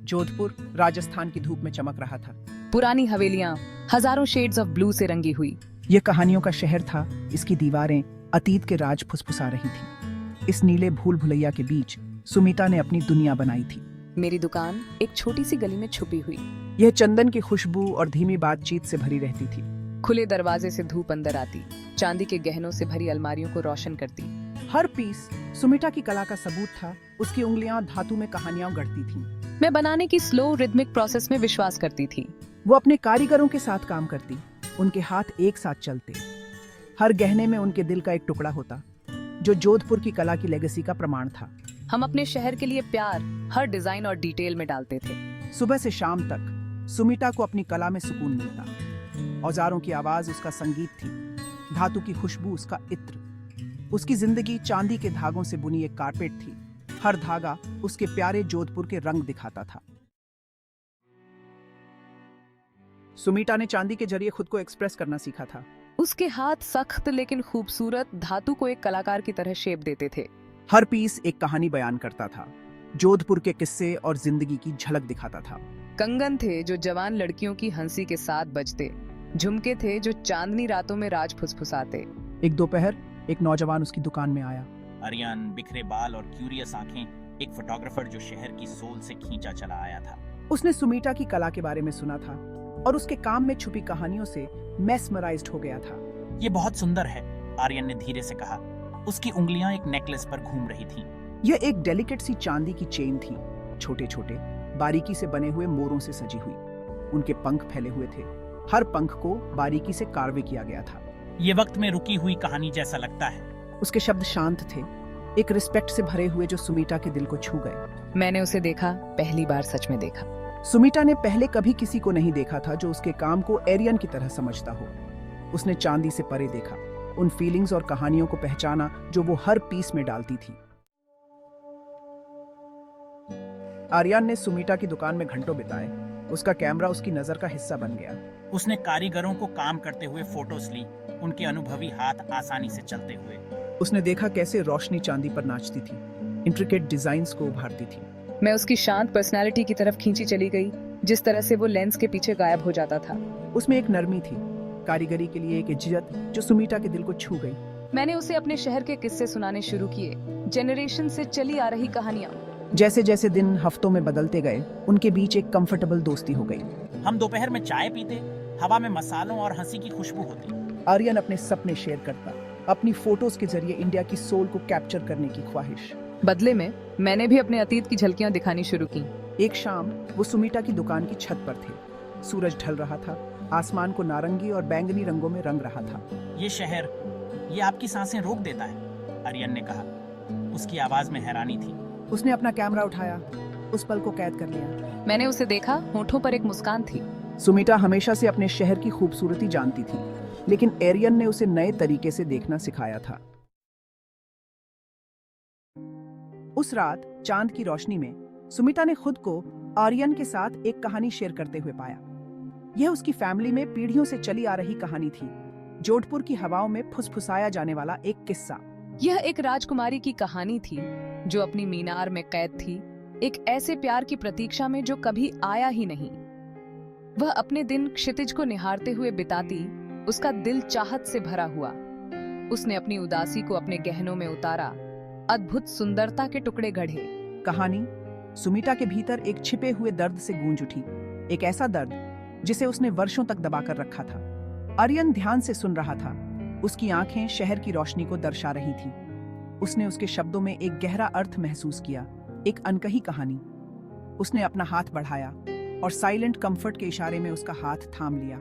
जोधपुर राजस्थान की धूप में चमक रहा था। पुरानी हवेलियां हजारों शेड्स ऑफ ब्लू से रंगी हुई। यह कहानियों का शहर था। इसकी दीवारें अतीत के राज फुसफुसा रही थी। इस नीले भूल भुलैया के बीच सुमिता ने अपनी दुनिया बनाई थी। मेरी दुकान एक छोटी सी गली में छुपी हुई। यह चंदन की खुशबू और धीमी बातचीत से भरी रहती थी। खुले दरवाजे से धूप अंदर आती, चांदी के गहनों से भरी अलमारियों को रोशन करती। हर पीस सुमिता की कला का सबूत था। उसकी उंगलियां धातु में कहानियां गढ़ती थीं। मैं बनाने की स्लो रिदमिक प्रोसेस में विश्वास करती थी। वो अपने कारीगरों के साथ काम करती। उनके हाथ एक साथ चलते। हर गहने में उनके दिल का एक टुकड़ा होता, जो जोधपुर की कला की लेगेसी का प्रमाण था। हम अपने शहर के लिए प्यार हर डिजाइन और डिटेल में डालते थे। सुबह से शाम तक सुमिता को अपनी कला में सुकून मिलता। औजारों की आवाज उसका संगीत थी, धातु की खुशबू उसका इत्र। उसकी जिंदगी चांदी के धागों से बुनी एक कारपेट थी। हर धागा उसके प्यारे जोधपुर के रंग दिखाता था। सुमिता ने चांदी के जरिए खुद को एक्सप्रेस करना सीखा था। उसके हाथ सख्त लेकिन खूबसूरत धातु को एक कलाकार की तरह शेप देते थे। हर पीस एक कहानी बयान करता था, जोधपुर के किस्से और जिंदगी की झलक दिखाता था। कंगन थे जो जवान लड़कियों की हंसी के साथ बजते। झुमके थे जो चांदनी रातों में राज फुसफुसाते। एक दोपहर एक नौजवान उसकी दुकान में आया। आर्यन, बिखरे बाल और क्यूरियस आंखें, एक फोटोग्राफर जो शहर की सोल से खींचा चला आया था। उसने सुमिता की कला के बारे में सुना था और उसके काम में छुपी कहानियों से मेस्मराइज्ड हो गया था। ये बहुत सुंदर है, आर्यन ने धीरे से कहा। उसकी उंगलियां एक नेकलेस पर घूम रही थीं। यह एक डेलिकेट सी चांदी की चेन थी, छोटे छोटे बारीकी से बने हुए मोरों से सजी हुई। उनके पंख फैले हुए थे। हर पंख को बारीकी से कार्वे किया गया था। ये वक्त में रुकी हुई कहानी जैसा लगता है। उसके शब्द शांत थे, एक रिस्पेक्ट से भरे हुए जो सुमिता के दिल को छू गए। मैंने उसे देखा, पहली बार सच में देखा। सुमिता ने पहले कभी किसी को नहीं देखा था जो उसके काम को एरियन की तरह समझता हो। उसने चांदी से परे देखा, उन फीलिंग्स और कहानियों को पहचाना जो वो हर पीस में डालती थी। आर्यन ने सुमिता की दुकान में घंटों बिताए। उसका कैमरा उसकी नजर का हिस्सा बन गया। उसने कारीगरों को काम करते हुए फोटोज ली, उनके अनुभवी हाथ आसानी से चलते हुए। उसने देखा कैसे रोशनी चांदी पर नाचती थी, इंट्रिकेट डिजाइन्स को उभारती थी। मैं उसकी शांत पर्सनालिटी की तरफ खींची चली गई, जिस तरह से वो लेंस के पीछे गायब हो जाता था। उसमें एक नरमी थी, कारीगरी के लिए एक इज्जत जो सुमिता के दिल को छू गई। मैंने उसे अपने शहर के किस्से सुनाने शुरू किए, जनरेशन से चली आ रही कहानियां। जैसे जैसे दिन हफ्तों में बदलते गए, उनके बीच एक कंफर्टेबल दोस्ती हो गई। हम दोपहर में चाय पीते, हवा में मसालों और हंसी की खुशबू होती। आर्यन अपने सपने शेयर करता, अपनी फोटोज के जरिए इंडिया की सोल को कैप्चर करने की ख्वाहिश। बदले में मैंने भी अपने अतीत की झलकियां दिखानी शुरू की। एक शाम वो सुमिता की दुकान की छत पर थे। सूरज ढल रहा था, आसमान को नारंगी और बैंगनी रंगों में रंग रहा था। ये शहर, ये आपकी सांसें रोक देता है, आर्यन ने कहा। उसकी आवाज में हैरानी थी। उसने अपना कैमरा उठाया, उस पल को कैद कर लिया। मैंने उसे देखा, होठों पर एक मुस्कान थी। सुमिता हमेशा से अपने शहर की खूबसूरती जानती थी, लेकिन एरियन ने उसे नए तरीके से देखना सिखाया था। उस रात चांद की रोशनी में सुमिता ने खुद को आर्यन के साथ एक कहानी शेयर करते हुए पाया। यह उसकी फैमिली में पीढ़ियों से चली आ रही कहानी थी, जोधपुर की हवाओं में फुसफुसाया जाने वाला एक किस्सा। यह एक राजकुमारी की कहानी थी जो अपनी मीनार में कैद थी, एक ऐसे प्यार की प्रतीक्षा में जो कभी आया ही नहीं। वह अपने दिन क्षितिज को निहारते हुए बिताती, उसका दिल चाहत से भरा हुआ। उसने अपनी उदासी को अपने गहनों में उतारा, अद्भुत सुंदरता के टुकड़े गढ़े। कहानी सुमिता के भीतर एक छिपे हुए दर्द से गूंज उठी, एक ऐसा दर्द जिसे उसने वर्षों तक दबाकर रखा था। आर्यन ध्यान से सुन रहा था, उसकी आंखें शहर की रोशनी को दर्शा रही थी। उसने उसके शब्दों में एक गहरा अर्थ महसूस किया, एक अनकही कहानी। उसने अपना हाथ बढ़ाया और साइलेंट कंफर्ट के इशारे में उसका हाथ थाम लिया।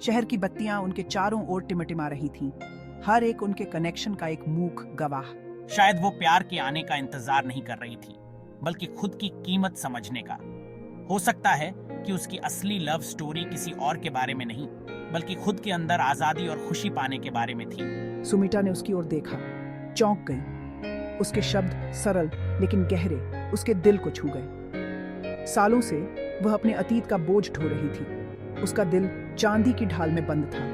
शहर की बत्तियां उनके चारों ओर टिमटिमा रही थीं, हर एक उनके कनेक्शन का एक मूक गवाह। शायद वो प्यार के आने का इंतजार नहीं कर रही थी, बल्कि खुद की कीमत समझने का। हो सकता है कि उसकी असली लव स्टोरी किसी और के बारे में नहीं, बल्कि खुद के अंदर आजादी और खुशी पाने के बारे में थी। सुमिता ने उसकी ओर देखा, चौंक गई। उसके शब्द सरल लेकिन गहरे उसके दिल को छू गए। सालों से वह अपने अतीत का बोझ ढो रही थी। उसका दिल चांदी की ढाल में बंद था,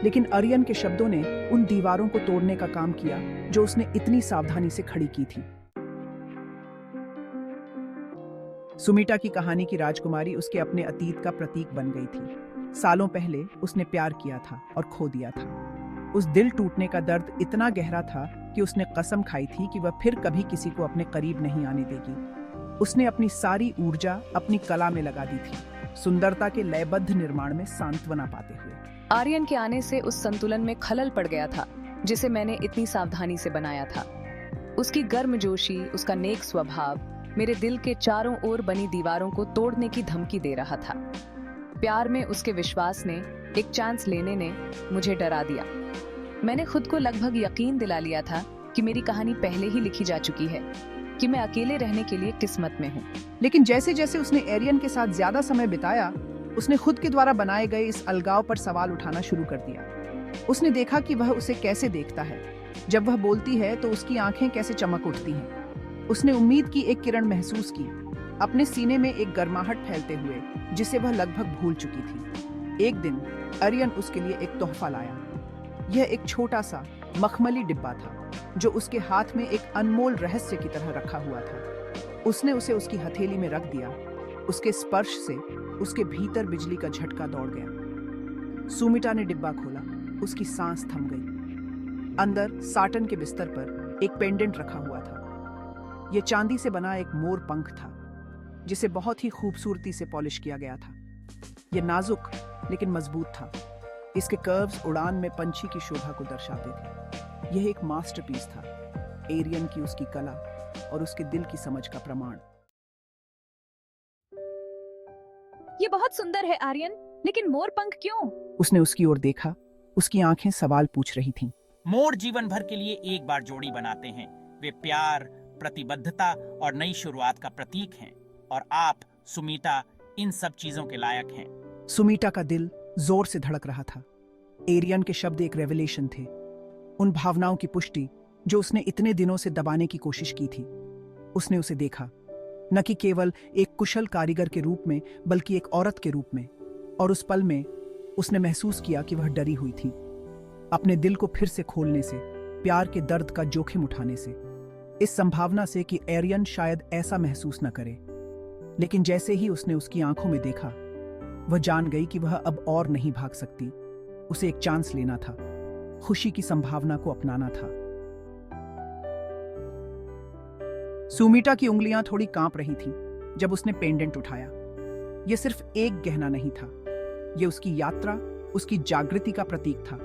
लेकिन आर्यन के शब्दों ने उन दीवारों को तोड़ने का काम किया जो उसने इतनी सावधानी से खड़ी की थी। सुमीटा की कहानी की राजकुमारी उसके अपने अतीत का प्रतीक बन गई थी। सालों पहले उसने प्यार किया था और खो दिया था। उस दिल टूटने का दर्द इतना गहरा था कि उसने कसम खाई थी कि वह फिर कभी किसी को अपने करीब नहीं आने देगी। उसने अपनी सारी ऊर्जा अपनी कला में लगा दी थी, सुंदरता के लयबद्ध निर्माण में सांत्वना पाते हुए। आर्यन के आने से उस संतुलन में खलल पड़ गया था जिसे मैंने इतनी सावधानी से बनाया था। उसकी गर्मजोशी, उसका नेक स्वभाव मेरे दिल के चारों ओर बनी दीवारों को तोड़ने की धमकी दे रहा था। प्यार में उसके विश्वास ने, एक चांस लेने ने मुझे डरा दिया। मैंने खुद को लगभग यकीन दिला लिया था कि मेरी कहानी पहले ही लिखी जा चुकी है, कि मैं अकेले रहने के लिए किस्मत में हूँ। लेकिन जैसे जैसे उसने एरियन के साथ ज्यादा समय बिताया, उसने खुद के द्वारा बनाए गए इस अलगाव पर सवाल उठाना शुरू कर दिया। उसने देखा कि वह उसे कैसे देखता है। जब वह बोलती है तो उसकी आंखें कैसे चमक उठती हैं। उसने उम्मीद की एक किरण महसूस की, अपने सीने में एक गर्माहट फैलते हुए जिसे वह लगभग भूल चुकी थी। एक दिन आर्यन उसके लिए एक तोहफा लाया। यह एक छोटा सा मखमली डिब्बा था जो उसके हाथ में एक अनमोल रहस्य की तरह रखा हुआ था। उसने उसे उसकी हथेली में रख दिया। उसके स्पर्श से उसके भीतर बिजली का झटका दौड़ गया। सुमिटा ने डिब्बा खोला, उसकी सांस थम गई। अंदर साटन के बिस्तर पर एक पेंडेंट रखा हुआ था। यह चांदी से बना एक मोर पंख था जिसे बहुत ही खूबसूरती से पॉलिश किया गया था। यह नाजुक लेकिन मजबूत था। इसके कर्व्स उड़ान में पंछी की शोभा को दर्शाते थे। यह एक मास्टरपीस था, एरियन की उसकी कला और उसके दिल की समझ का प्रमाण। ये बहुत सुंदर है आर्यन, लेकिन मोर पंख क्यों? उसने उसकी ओर देखा। उसकी आंखें सवाल पूछ रही थीं। मोर जीवन भर के लिए एक बार जोड़ी बनाते हैं। वे प्यार, प्रतिबद्धता और नई शुरुआत का प्रतीक हैं। और आप, सुमीटा, इन सब चीजों के लायक हैं। सुमीटा का दिल जोर से धड़क रहा था। एरियन के शब्द एक रेवलेशन थे, उन भावनाओं की पुष्टि जो उसने इतने दिनों से दबाने की कोशिश की थी। उसने उसे देखा, न कि केवल एक कुशल कारीगर के रूप में, बल्कि एक औरत के रूप में। और उस पल में उसने महसूस किया कि वह डरी हुई थी, अपने दिल को फिर से खोलने से, प्यार के दर्द का जोखिम उठाने से, इस संभावना से कि एरियन शायद ऐसा महसूस न करे। लेकिन जैसे ही उसने उसकी आंखों में देखा, वह जान गई कि वह अब और नहीं भाग सकती। उसे एक चांस लेना था, खुशी की संभावना को अपनाना था। सुमीटा की उंगलियां थोड़ी कांप रही थीं जब उसने पेंडेंट उठाया। यह सिर्फ एक गहना नहीं था, यह उसकी यात्रा, उसकी जागृति का प्रतीक था।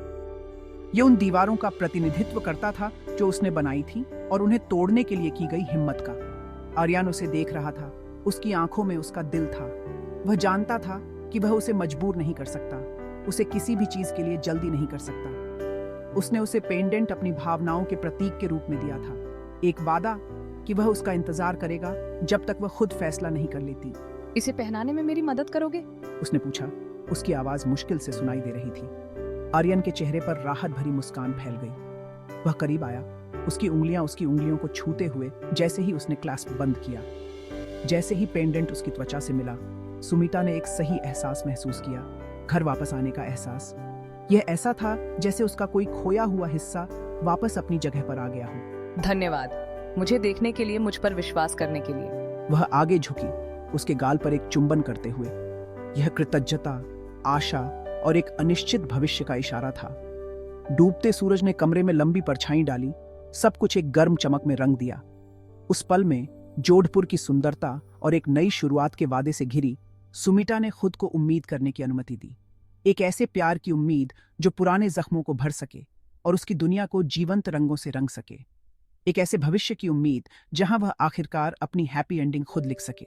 यह उन दीवारों का प्रतिनिधित्व करता था जो उसने बनाई थी और उन्हें तोड़ने के लिए की गई हिम्मत का। आर्यन उसे देख रहा था, उसकी आंखों में उसका दिल था। वह जानता था कि वह उसे मजबूर नहीं कर सकता, उसे किसी भी चीज के लिए जल्दी नहीं कर सकता। उसने उसे पेंडेंट अपनी भावनाओं के प्रतीक के रूप में दिया था, एक वादा कि वह उसका इंतजार करेगा जब तक वह खुद फैसला नहीं कर लेती। इसे पहनाने में मेरी मदद करोगे? उसने पूछा। उसकी आवाज मुश्किल से सुनाई दे रही थी। आर्यन के चेहरे पर राहत भरी मुस्कान फैल गई। वह करीब आया, उसकी उंगलियां उसकी उंगलियों को छूते हुए जैसे ही उसने क्लैस्प बंद किया। जैसे ही पेंडेंट उसकी त्वचा से मिला, सुमीटा ने एक सही एहसास महसूस किया, घर वापस आने का एहसास। यह ऐसा था जैसे उसका कोई खोया हुआ हिस्सा वापस अपनी जगह पर आ गया हो। धन्यवाद, मुझे देखने के लिए, मुझ पर विश्वास करने के लिए। वह आगे झुकी, उसके गाल पर एक चुंबन करते हुए। यह कृतज्ञता, आशा और एक अनिश्चित भविष्य का इशारा था। डूबते सूरज ने कमरे में लंबी परछाई डाली, सब कुछ एक गर्म चमक में रंग दिया। उस पल में जोधपुर की सुंदरता और एक नई शुरुआत के वादे से घिरी सुमीटा ने खुद को उम्मीद करने की अनुमति दी। एक ऐसे प्यार की उम्मीद जो पुराने जख्मों को भर सके और उसकी दुनिया को जीवंत रंगों से रंग सके। एक ऐसे भविष्य की उम्मीद जहां वह आखिरकार अपनी हैप्पी एंडिंग खुद लिख सके।